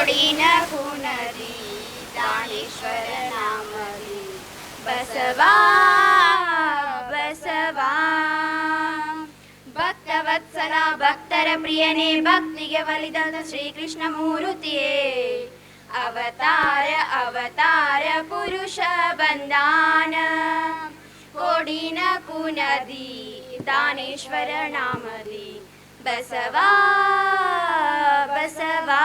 ಕೋಡಿನ ಕುನದಿ ದಾನೇಶ್ವರ ನಾಮದಿ ಬಸವಾ ಬಸವಾ. ಭಕ್ತವತ್ಸಲ ಭಕ್ತರ ಪ್ರಿಯನೇ ಭಕ್ತಿಗೆ ಒಲಿದ ಶ್ರೀಕೃಷ್ಣ ಮೂರುತಿಯೇ ಅವತಾರ ಅವತಾರ ಪುರುಷ ಬಂದಾನ ಕೋಡಿನ ಕುನದಿ ದಾನೇಶ್ವರ ನಾಮದಿ ಬಸವಾ ಬಸವಾ.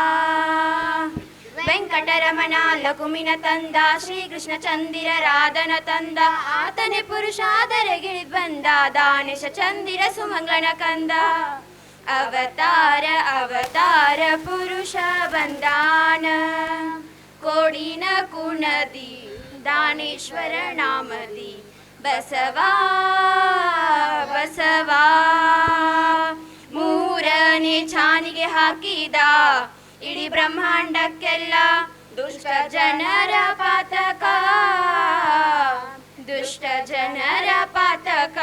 ವೆಂಕಟರಮಣ ಲಕುಮಿನ ತಂದ ಶ್ರೀಕೃಷ್ಣ ಚಂದಿರ ರಾಧನ ತಂದ ಆತನೇ ಪುರುಷಾದರಗಿಳಿದ್ ಬಂದ ದಾನೇಶ ಚಂದಿರ ಸುಮಂಗನ ಕಂದ ಅವತಾರ ಅವತಾರ ಪುರುಷ ಬಂದಾನ ಕೋಡಿನ ಕುನದಿ ದಾನೇಶ್ವರ ನಾಮದಿ ಬಸವಾ ಬಸವಾ. ಮೂರನೇ ಛಾನಿಗೆ ಹಾಕಿದ ಇಡೀ ಬ್ರಹ್ಮಾಂಡಕ್ಕೆಲ್ಲ ದುಷ್ಟ ಜನರ ಪಾತಕ ದುಷ್ಟ ಜನರ ಪಾತಕ.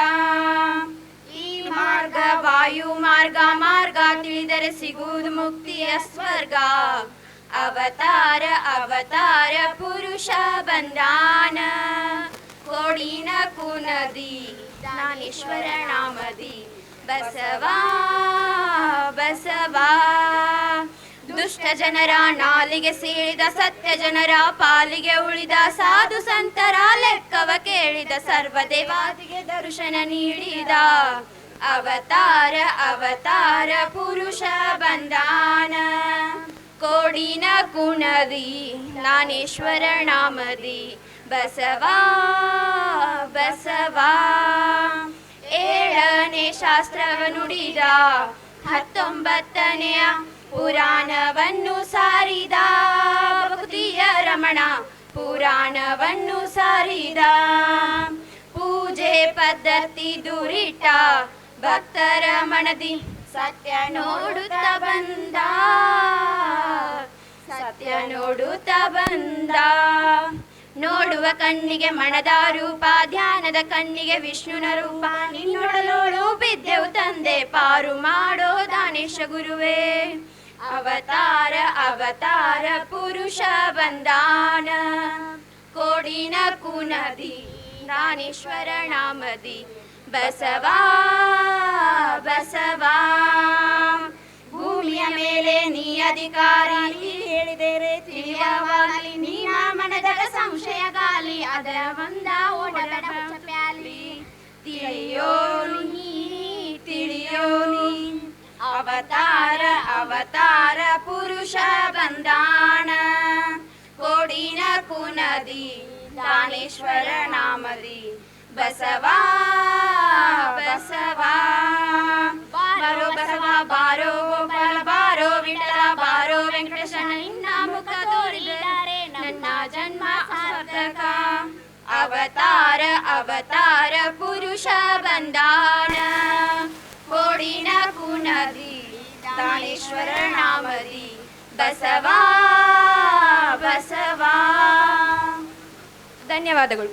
ಈ ಮಾರ್ಗ ವಾಯು ಮಾರ್ಗ ಮಾರ್ಗ ತಿಳಿದರೆ ಸಿಗುವುದು ಮುಕ್ತಿಯ ಸ್ವರ್ಗ ಅವತಾರ ಅವತಾರ ಪುರುಷ ಬಂದಾನ ಕೋಡಿನ ಕುನದಿ ದಾನೇಶ್ವರ ನಾಮದಿ ಬಸವಾ ಬಸವಾ. ದುಷ್ಟ ಜನರ ನಾಲಿಗೆ ಸೀಳಿದ ಸತ್ಯ ಜನರ ಪಾಲಿಗೆ ಉಳಿದ ಸಾಧು ಸಂತರ ಲೆಕ್ಕವ ಕೇಳಿದ ಸರ್ವ ದೇವಾದಿಗೆ ದರ್ಶನ ನೀಡಿದ ಅವತಾರ ಅವತಾರ ಪುರುಷ ಬಂದಾನ ಕೋಡಿನ ಕುನದಿ ದಾನೇಶ್ವರ ನಾಮದಿ ಬಸವಾ ಬಸವಾ. ಏಳನೇ ಶಾಸ್ತ್ರವ ನುಡಿದ 19ನೆಯ ಪುರಾಣವನ್ನು ಸಾರಿದ ಭಕ್ತಿಯ ರಮಣ ಪುರಾಣವನ್ನು ಸಾರಿದ ಪೂಜೆ ಪದ್ಧತಿ ದುರಿಟ ಭಕ್ತರ ಮನದಿ ಸತ್ಯ ನೋಡುತ್ತ ಬಂದ ಸತ್ಯ ನೋಡುತ್ತ ಬಂದ. ನೋಡುವ ಕಣ್ಣಿಗೆ ಮಣದ ರೂಪ ಧ್ಯಾನದ ಕಣ್ಣಿಗೆ ವಿಷ್ಣುನ ರೂಪ ನಿನ್ನೊಡಲೋಳು ಬಿದ್ದೆವು ತಂದೆ ಪಾರು ಮಾಡೋ ದಾನೇಶ ಗುರುವೇ ಅವತಾರ ಅವತಾರ ಪುರುಷ ಬಂದಾನ ಕೋಡಿನ ಕುನದಿ ದಾನೇಶ್ವರ ನಾಮದಿ ಬಸವಾ ಬಸವಾ. ಭೂಮಿಯ ಮೇಲೆ ನೀ ಅಧಿಕಾರಿ ಹೇಳಿದರೆ ತಿಳಿಯವಾಗಲಿ ನೀನ ಮನದಗ ಸಂಶಯ ಗಾಲಿ ಅದರ ಒಂದ ಓಡದ ಪ್ಯಾಲಿ ತಿಳಿಯೋ ನೀ ತಿಳಿಯೋ ನೀ ಅವತಾರ ಅವತಾರ ಪುರುಷ ಬಂದಾನ ಕೋಡಿನ ಕುನದಿ ದಾನೇಶ್ವರ ನಾಮದಿ ಬಸವಾ ಬಸವಾ. ಬಾರೋ ಬಸವಾ ಬಾರೋ ಗೋಪಾಲ ಬಾರೋ ವಿಠಲ ಬಾರೋ ವೆಂಕಟೇಶನ ನಿನ್ನ ಮುಖ ತೋರಿದರೆ ನನ್ನ ಜನ್ಮ ಸಾರ್ಥಕ ಅವತಾರ ಅವತಾರ ಪುರುಷ ಬಂದಾನ ಕೋಡಿನ ಕುನದಿ ದಾನೇಶ್ವರ ನಾಮದಿ ಬಸವಾ ಬಸವಾ. ಧನ್ಯವಾದಗಳು.